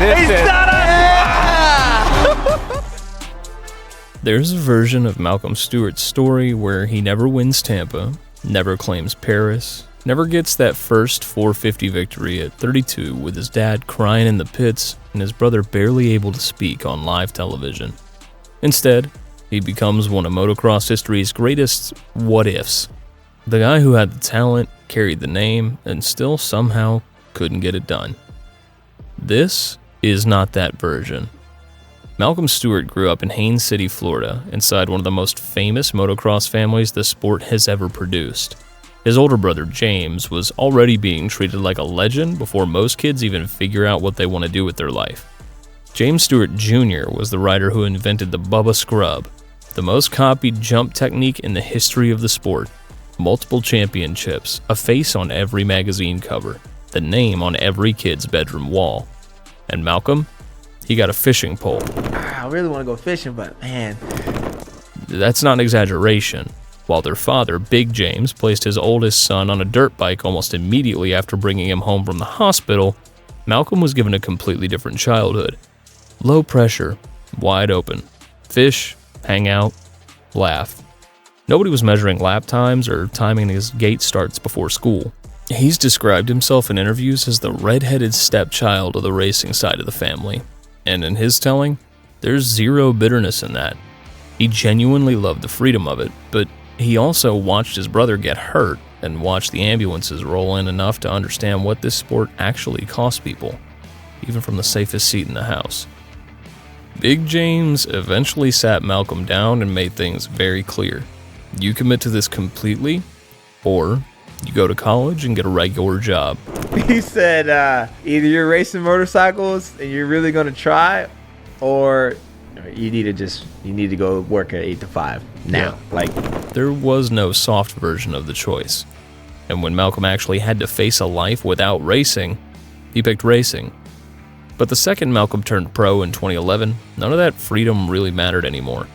edition. There's a version of Malcolm Stewart's story where he never wins Tampa, never claims Paris, never gets that first 450 victory at 32 with his dad crying in the pits and his brother barely able to speak on live television. Instead, he becomes one of motocross history's greatest what-ifs. The guy who had the talent, carried the name, and still somehow couldn't get it done. This is not that version. Malcolm Stewart grew up in Haines City, Florida, inside one of the most famous motocross families the sport has ever produced. His older brother, James, was already being treated like a legend before most kids even figure out what they want to do with their life. James Stewart Jr. was the rider who invented the Bubba Scrub, the most copied jump technique in the history of the sport. Multiple championships, a face on every magazine cover, the name on every kid's bedroom wall. And Malcolm? He got a fishing pole. I really want to go fishing, but man. That's not an exaggeration. While their father, Big James, placed his oldest son on a dirt bike almost immediately after bringing him home from the hospital, Malcolm was given a completely different childhood. Low pressure, wide open. Fish, hang out, laugh. Nobody was measuring lap times or timing his gate starts before school. He's described himself in interviews as the red-headed stepchild of the racing side of the family. And in his telling, there's zero bitterness in that. He genuinely loved the freedom of it, but he also watched his brother get hurt and watched the ambulances roll in enough to understand what this sport actually costs people, even from the safest seat in the house. Big James eventually sat Malcolm down and made things very clear. You commit to this completely, or you go to college and get a regular job. He said, either you're racing motorcycles and you're really going to try, or you need to go work at 8 to 5 now. There was no soft version of the choice. And when Malcolm actually had to face a life without racing, he picked racing. But the second Malcolm turned pro in 2011, none of that freedom really mattered anymore.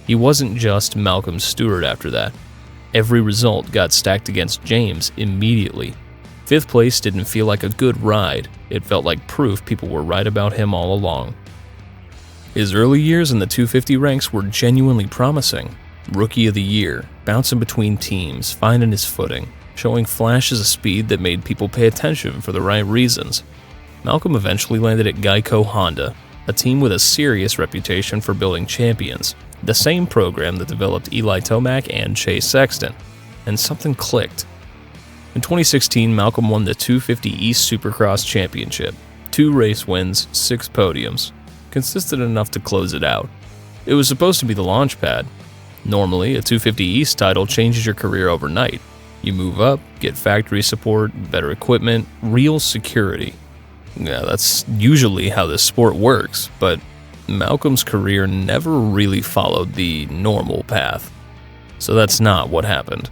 He wasn't just Malcolm Stewart after that. Every result got stacked against James immediately. 5th place didn't feel like a good ride. It felt like proof people were right about him all along. His early years in the 250 ranks were genuinely promising. Rookie of the year, bouncing between teams, finding his footing, showing flashes of speed that made people pay attention for the right reasons. Malcolm eventually landed at Geico Honda, a team with a serious reputation for building champions, the same program that developed Eli Tomac and Chase Sexton, and something clicked. In 2016, Malcolm won the 250 East Supercross Championship, 2 race wins, 6 podiums, consistent enough to close it out. It was supposed to be the launch pad. Normally, a 250 East title changes your career overnight. You move up, get factory support, better equipment, real security. Yeah, that's usually how this sport works, but Malcolm's career never really followed the normal path. So that's not what happened.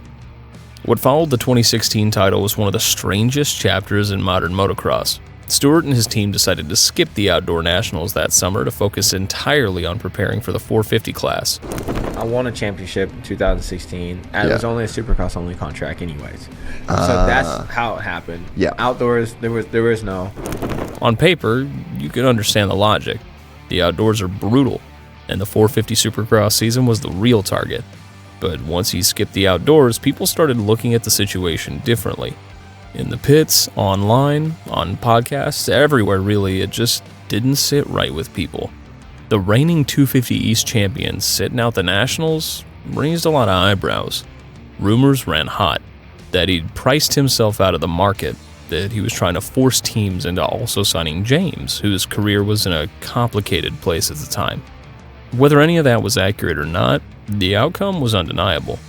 What followed the 2016 title was one of the strangest chapters in modern motocross. Stewart and his team decided to skip the outdoor nationals that summer to focus entirely on preparing for the 450 class. I won a championship in 2016. It was only a Supercross only contract anyways. So that's how it happened. Yeah. Outdoors, there was no. On paper, you could understand the logic. The outdoors are brutal, and the 450 Supercross season was the real target. But once he skipped the outdoors, people started looking at the situation differently. In the pits, online, on podcasts, everywhere really, it just didn't sit right with people. The reigning 250 East champion sitting out the Nationals raised a lot of eyebrows. Rumors ran hot that he'd priced himself out of the market, that he was trying to force teams into also signing James, whose career was in a complicated place at the time. Whether any of that was accurate or not, the outcome was undeniable.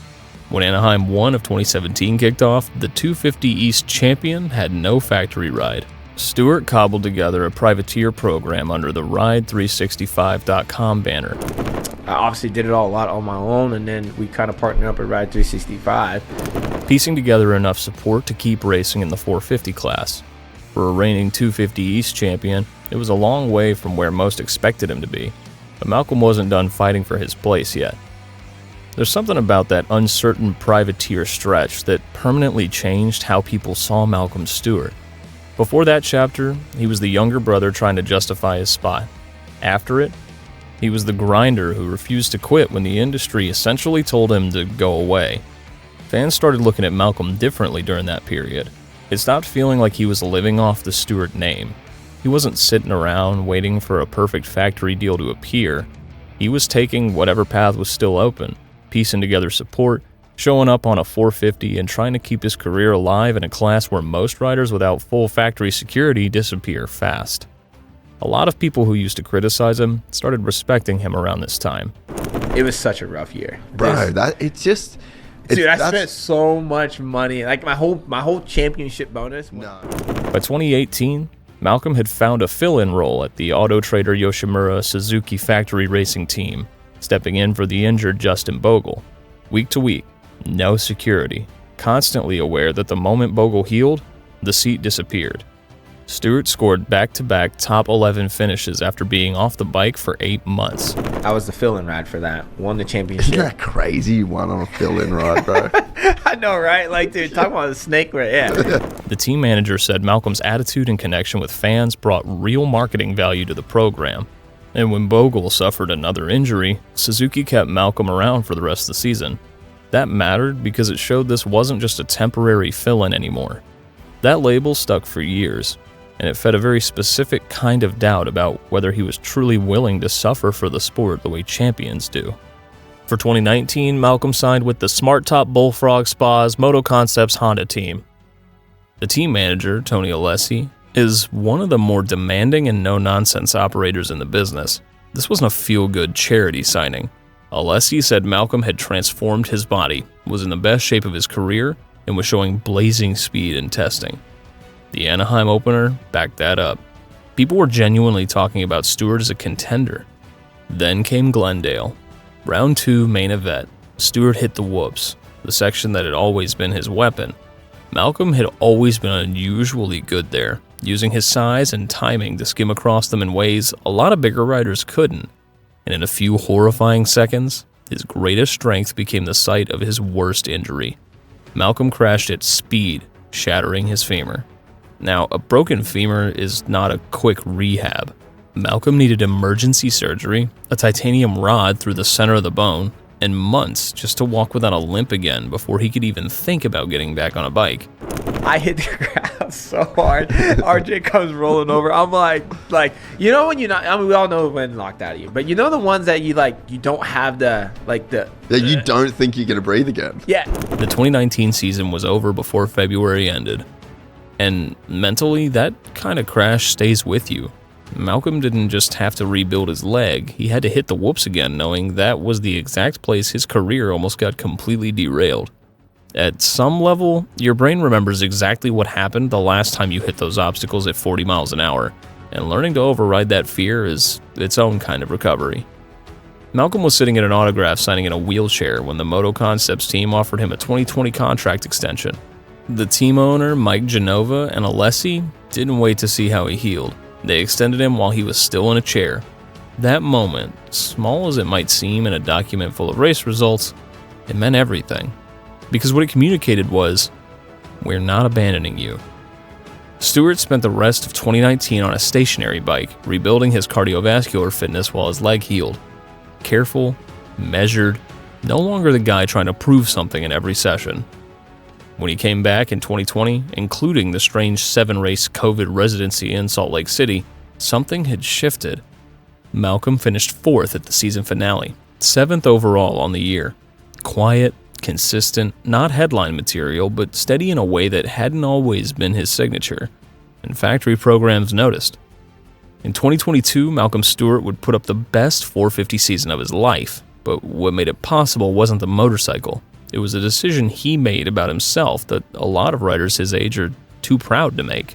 When Anaheim 1 of 2017 kicked off, the 250 East champion had no factory ride. Stewart cobbled together a privateer program under the Ride365.com banner. I obviously did it a lot on my own, and then we kind of partnered up at Ride 365. Piecing together enough support to keep racing in the 450 class. For a reigning 250 East champion, it was a long way from where most expected him to be, but Malcolm wasn't done fighting for his place yet. There's something about that uncertain privateer stretch that permanently changed how people saw Malcolm Stewart. Before that chapter, he was the younger brother trying to justify his spot. After it, he was the grinder who refused to quit when the industry essentially told him to go away. Fans started looking at Malcolm differently during that period. It stopped feeling like he was living off the Stewart name. He wasn't sitting around waiting for a perfect factory deal to appear. He was taking whatever path was still open, piecing together support, showing up on a 450 and trying to keep his career alive in a class where most riders without full factory security disappear fast. A lot of people who used to criticize him started respecting him around this time. It was such a rough year, bro. Dude, I spent so much money. Like my whole championship bonus. No. By 2018, Malcolm had found a fill-in role at the Auto Trader Yoshimura Suzuki factory racing team, stepping in for the injured Justin Bogle. Week to week, no security, constantly aware that the moment Bogle healed, the seat disappeared. Stewart scored back-to-back top 11 finishes after being off the bike for 8 months. I was the fill-in ride for that. Won the championship. Isn't that crazy? You won on a fill-in ride, bro. I know, right? Like, dude, talk about a snake right. Yeah. The team manager said Malcolm's attitude and connection with fans brought real marketing value to the program. And when Bogle suffered another injury, Suzuki kept Malcolm around for the rest of the season. That mattered because it showed this wasn't just a temporary fill-in anymore. That label stuck for years, and it fed a very specific kind of doubt about whether he was truly willing to suffer for the sport the way champions do. For 2019, Malcolm signed with the Smart Top Bullfrog Spa's Moto Concepts Honda team. The team manager, Tony Alessi, is one of the more demanding and no-nonsense operators in the business. This wasn't a feel-good charity signing. Alessi said Malcolm had transformed his body, was in the best shape of his career, and was showing blazing speed in testing. The Anaheim opener backed that up. People were genuinely talking about Stewart as a contender. Then came Glendale. Round 2 main event. Stewart hit the whoops, the section that had always been his weapon. Malcolm had always been unusually good there, using his size and timing to skim across them in ways a lot of bigger riders couldn't. And in a few horrifying seconds, his greatest strength became the site of his worst injury. Malcolm crashed at speed, shattering his femur. Now, a broken femur is not a quick rehab. Malcolm needed emergency surgery, a titanium rod through the center of the bone, and months just to walk without a limp again before he could even think about getting back on a bike. I hit the ground so hard. RJ comes rolling over. I'm like, you know when you're not, I mean, we all know when knocked out of you, but you know the ones that you don't have the. You don't think you're going to breathe again. Yeah. The 2019 season was over before February ended. And mentally, that kind of crash stays with you. Malcolm didn't just have to rebuild his leg, he had to hit the whoops again, knowing that was the exact place his career almost got completely derailed. At some level, your brain remembers exactly what happened the last time you hit those obstacles at 40 miles an hour, and learning to override that fear is its own kind of recovery. Malcolm was sitting at an autograph signing in a wheelchair when the Moto Concepts team offered him a 2020 contract extension. The team owner, Mike Genova, and Alessi didn't wait to see how he healed. They extended him while he was still in a chair. That moment, small as it might seem in a document full of race results, it meant everything. Because what it communicated was, we're not abandoning you. Stewart spent the rest of 2019 on a stationary bike, rebuilding his cardiovascular fitness while his leg healed. Careful, measured, no longer the guy trying to prove something in every session. When he came back in 2020, including the strange 7-race COVID residency in Salt Lake City, something had shifted. Malcolm finished 4th at the season finale, 7th overall on the year. Quiet, consistent, not headline material, but steady in a way that hadn't always been his signature. And factory programs noticed. In 2022, Malcolm Stewart would put up the best 450 season of his life, but what made it possible wasn't the motorcycle. It was a decision he made about himself that a lot of riders his age are too proud to make.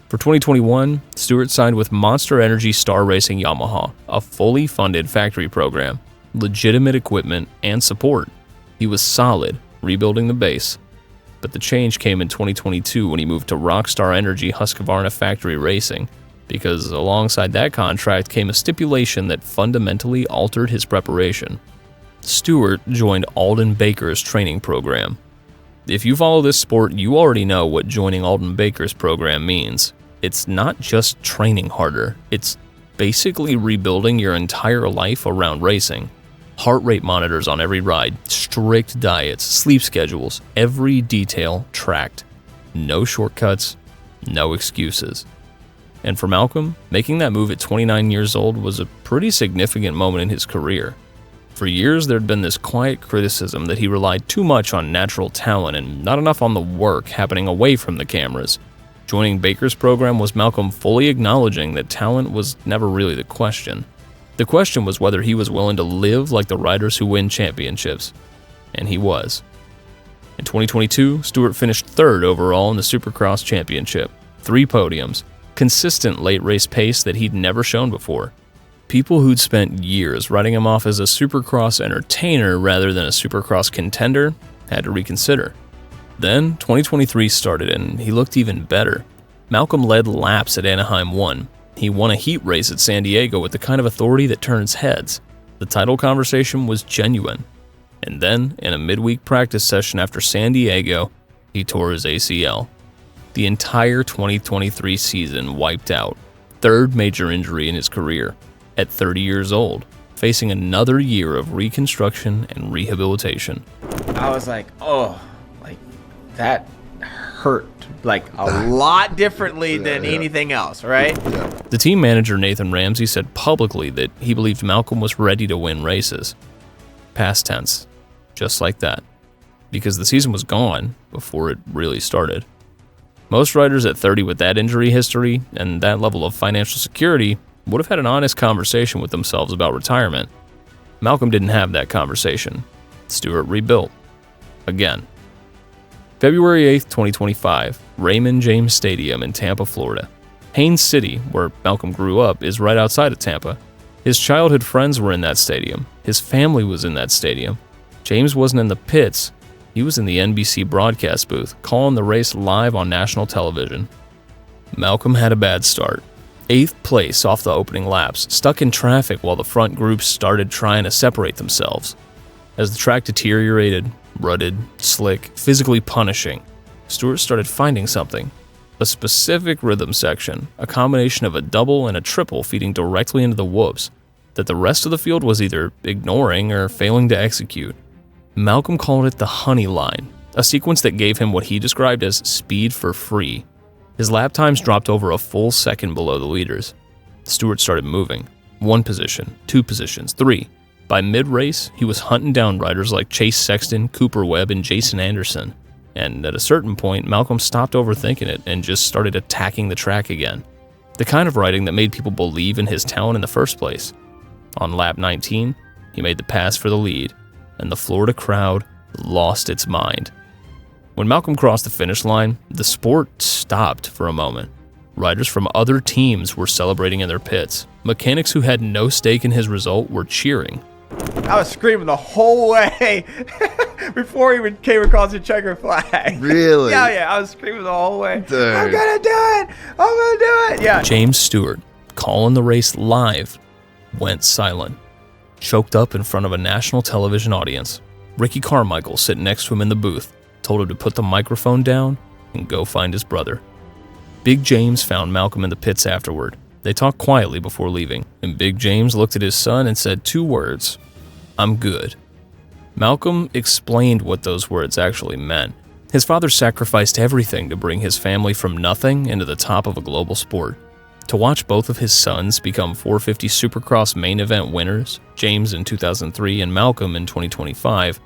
For 2021, Stewart signed with Monster Energy Star Racing Yamaha, a fully funded factory program, legitimate equipment, and support. He was solid, rebuilding the base. But the change came in 2022 when he moved to Rockstar Energy Husqvarna Factory Racing, because alongside that contract came a stipulation that fundamentally altered his preparation. Stewart joined Alden Baker's training program. If you follow this sport, you already know what joining Alden Baker's program means. It's not just training harder, it's basically rebuilding your entire life around racing. Heart rate monitors on every ride, strict diets, sleep schedules, every detail tracked. No shortcuts, no excuses. And for Malcolm, making that move at 29 years old was a pretty significant moment in his career. For years, there'd been this quiet criticism that he relied too much on natural talent and not enough on the work happening away from the cameras. Joining Baker's program was Malcolm fully acknowledging that talent was never really the question. The question was whether he was willing to live like the riders who win championships. And he was. In 2022, Stewart finished third overall in the Supercross championship. 3 podiums, consistent late race pace that he'd never shown before. People who'd spent years writing him off as a Supercross entertainer rather than a Supercross contender had to reconsider. Then, 2023 started and he looked even better. Malcolm led laps at Anaheim 1. He won a heat race at San Diego with the kind of authority that turns heads. The title conversation was genuine. And then, in a midweek practice session after San Diego, he tore his ACL. The entire 2023 season wiped out. 3rd major injury in his career. At 30 years old, facing another year of reconstruction and rehabilitation. I was like, oh, like that hurt like a lot differently than anything else, right? The team manager Nathan Ramsey said publicly that he believed Malcolm was ready to win races. Past tense, just like that, because the season was gone before it really started. Most riders at 30 with that injury history and that level of financial security would have had an honest conversation with themselves about retirement. Malcolm didn't have that conversation. Stewart rebuilt. Again. February 8th, 2025, Raymond James Stadium in Tampa, Florida. Haines City, where Malcolm grew up, is right outside of Tampa. His childhood friends were in that stadium. His family was in that stadium. James wasn't in the pits. He was in the NBC broadcast booth, calling the race live on national television. Malcolm had a bad start. 8th place off the opening laps, stuck in traffic while the front groups started trying to separate themselves. As the track deteriorated, rutted, slick, physically punishing, Stewart started finding something. A specific rhythm section, a combination of a double and a triple feeding directly into the whoops, that the rest of the field was either ignoring or failing to execute. Malcolm called it the honey line, a sequence that gave him what he described as speed for free. His lap times dropped over a full second below the leaders. Stewart started moving. 1 position, 2 positions, 3. By mid-race, he was hunting down riders like Chase Sexton, Cooper Webb, and Jason Anderson. And at a certain point, Malcolm stopped overthinking it and just started attacking the track again. The kind of riding that made people believe in his talent in the first place. On lap 19, he made the pass for the lead, and the Florida crowd lost its mind. When Malcolm crossed the finish line, the sport stopped for a moment. Riders from other teams were celebrating in their pits. Mechanics who had no stake in his result were cheering. I was screaming the whole way before he even came across the checker flag. Really? Yeah, I was screaming the whole way. Dude. I'm gonna do it! I'm gonna do it! Yeah. James Stewart, calling the race live, went silent. Choked up in front of a national television audience. Ricky Carmichael, sitting next to him in the booth, told him to put the microphone down and go find his brother. Big James found Malcolm in the pits afterward. They talked quietly before leaving, and Big James looked at his son and said 2 words, "I'm good." Malcolm explained what those words actually meant. His father sacrificed everything to bring his family from nothing into the top of a global sport. To watch both of his sons become 450 Supercross main event winners, James in 2003 and Malcolm in 2025,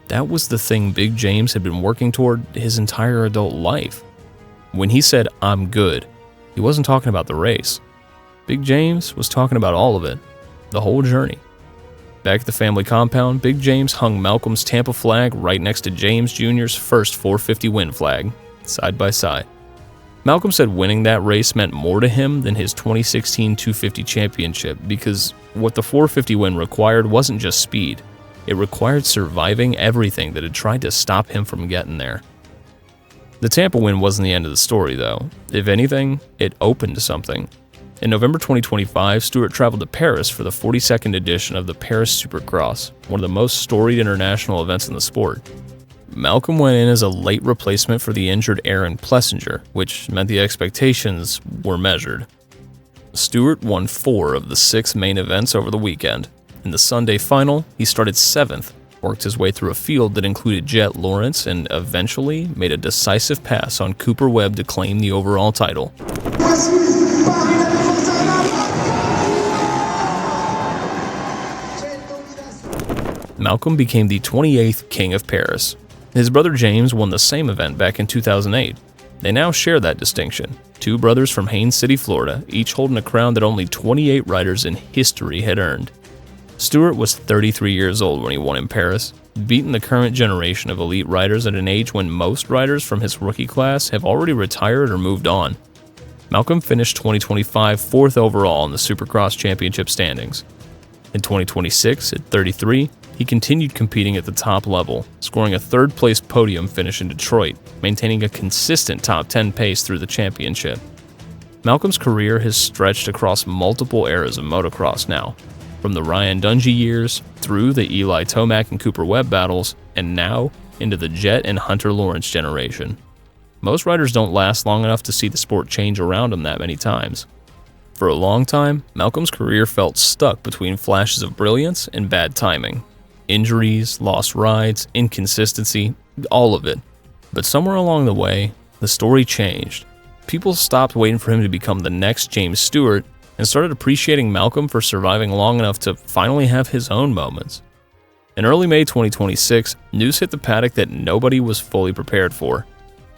that was the thing Big James had been working toward his entire adult life. When he said, "I'm good," he wasn't talking about the race. Big James was talking about all of it, the whole journey. Back at the family compound, Big James hung Malcolm's Tampa flag right next to James Jr.'s first 450 win flag, side by side. Malcolm said winning that race meant more to him than his 2016 250 championship because what the 450 win required wasn't just speed. It required surviving everything that had tried to stop him from getting there. The Tampa win wasn't the end of the story, though. If anything, it opened something. In November 2025, Stewart traveled to Paris for the 42nd edition of the Paris Supercross, one of the most storied international events in the sport. Malcolm went in as a late replacement for the injured Aaron Plessinger, which meant the expectations were measured. Stewart won 4 of the 6 main events over the weekend. In the Sunday final, he started 7th, worked his way through a field that included Jet Lawrence, and eventually made a decisive pass on Cooper Webb to claim the overall title. Malcolm became the 28th King of Paris. His brother James won the same event back in 2008. They now share that distinction. 2 brothers from Haines City, Florida, each holding a crown that only 28 riders in history had earned. Stewart was 33 years old when he won in Paris, beating the current generation of elite riders at an age when most riders from his rookie class have already retired or moved on. Malcolm finished 2025 4th overall in the Supercross championship standings. In 2026, at 33, he continued competing at the top level, scoring a 3rd-place podium finish in Detroit, maintaining a consistent top 10 pace through the championship. Malcolm's career has stretched across multiple eras of motocross now, from the Ryan Dungey years, through the Eli Tomac and Cooper Webb battles, and now into the Jet and Hunter Lawrence generation. Most riders don't last long enough to see the sport change around them that many times. For a long time, Malcolm's career felt stuck between flashes of brilliance and bad timing. Injuries, lost rides, inconsistency, all of it. But somewhere along the way, the story changed. People stopped waiting for him to become the next James Stewart and started appreciating Malcolm for surviving long enough to finally have his own moments. In early May 2026, news hit the paddock that nobody was fully prepared for.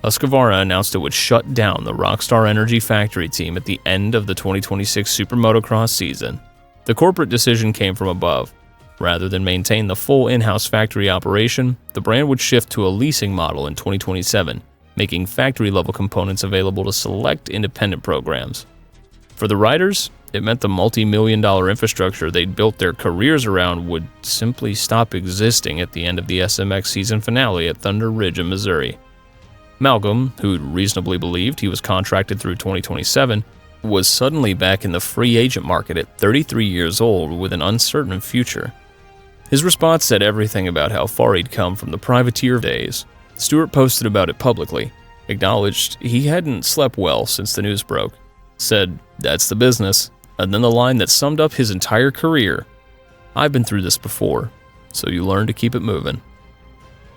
Husqvarna announced it would shut down the Rockstar Energy factory team at the end of the 2026 Super Motocross season. The corporate decision came from above. Rather than maintain the full in-house factory operation, the brand would shift to a leasing model in 2027, making factory-level components available to select independent programs. For the riders, it meant the multi-million-dollar infrastructure they'd built their careers around would simply stop existing at the end of the SMX season finale at Thunder Ridge in Missouri. Malcolm, who'd reasonably believed he was contracted through 2027, was suddenly back in the free agent market at 33 years old with an uncertain future. His response said everything about how far he'd come from the privateer days. Stewart posted about it publicly, acknowledged he hadn't slept well since the news broke, said, "That's the business," and then the line that summed up his entire career, "I've been through this before, so you learn to keep it moving."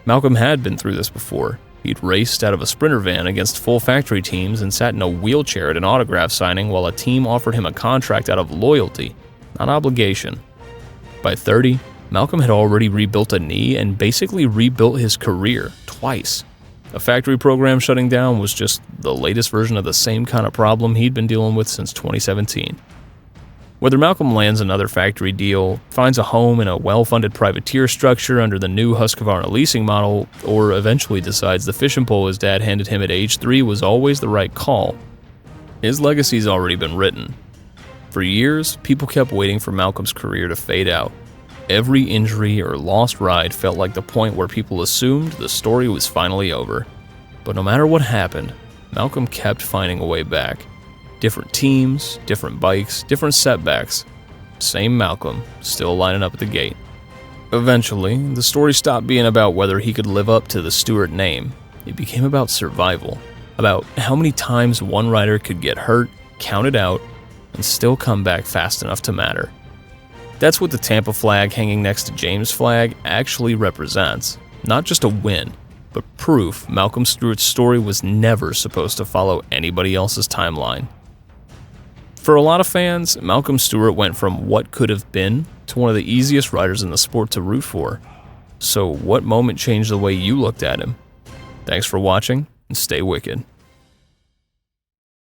Malcolm had been through this before. He'd raced out of a Sprinter van against full factory teams and sat in a wheelchair at an autograph signing while a team offered him a contract out of loyalty, not obligation. By 30, Malcolm had already rebuilt a knee and basically rebuilt his career twice. A factory program shutting down was just the latest version of the same kind of problem he'd been dealing with since 2017. Whether Malcolm lands another factory deal, finds a home in a well-funded privateer structure under the new Husqvarna leasing model, or eventually decides the fishing pole his dad handed him at age 3 was always the right call, his legacy's already been written. For years, people kept waiting for Malcolm's career to fade out. Every injury or lost ride felt like the point where people assumed the story was finally over. But no matter what happened, Malcolm kept finding a way back. Different teams, different bikes, different setbacks. Same Malcolm, still lining up at the gate. Eventually, the story stopped being about whether he could live up to the Stewart name. It became about survival, about how many times one rider could get hurt, counted out, and still come back fast enough to matter. That's what the Tampa flag hanging next to James' flag actually represents. Not just a win, but proof Malcolm Stewart's story was never supposed to follow anybody else's timeline. For a lot of fans, Malcolm Stewart went from what could have been to one of the easiest riders in the sport to root for. So what moment changed the way you looked at him? Thanks for watching, and stay wicked.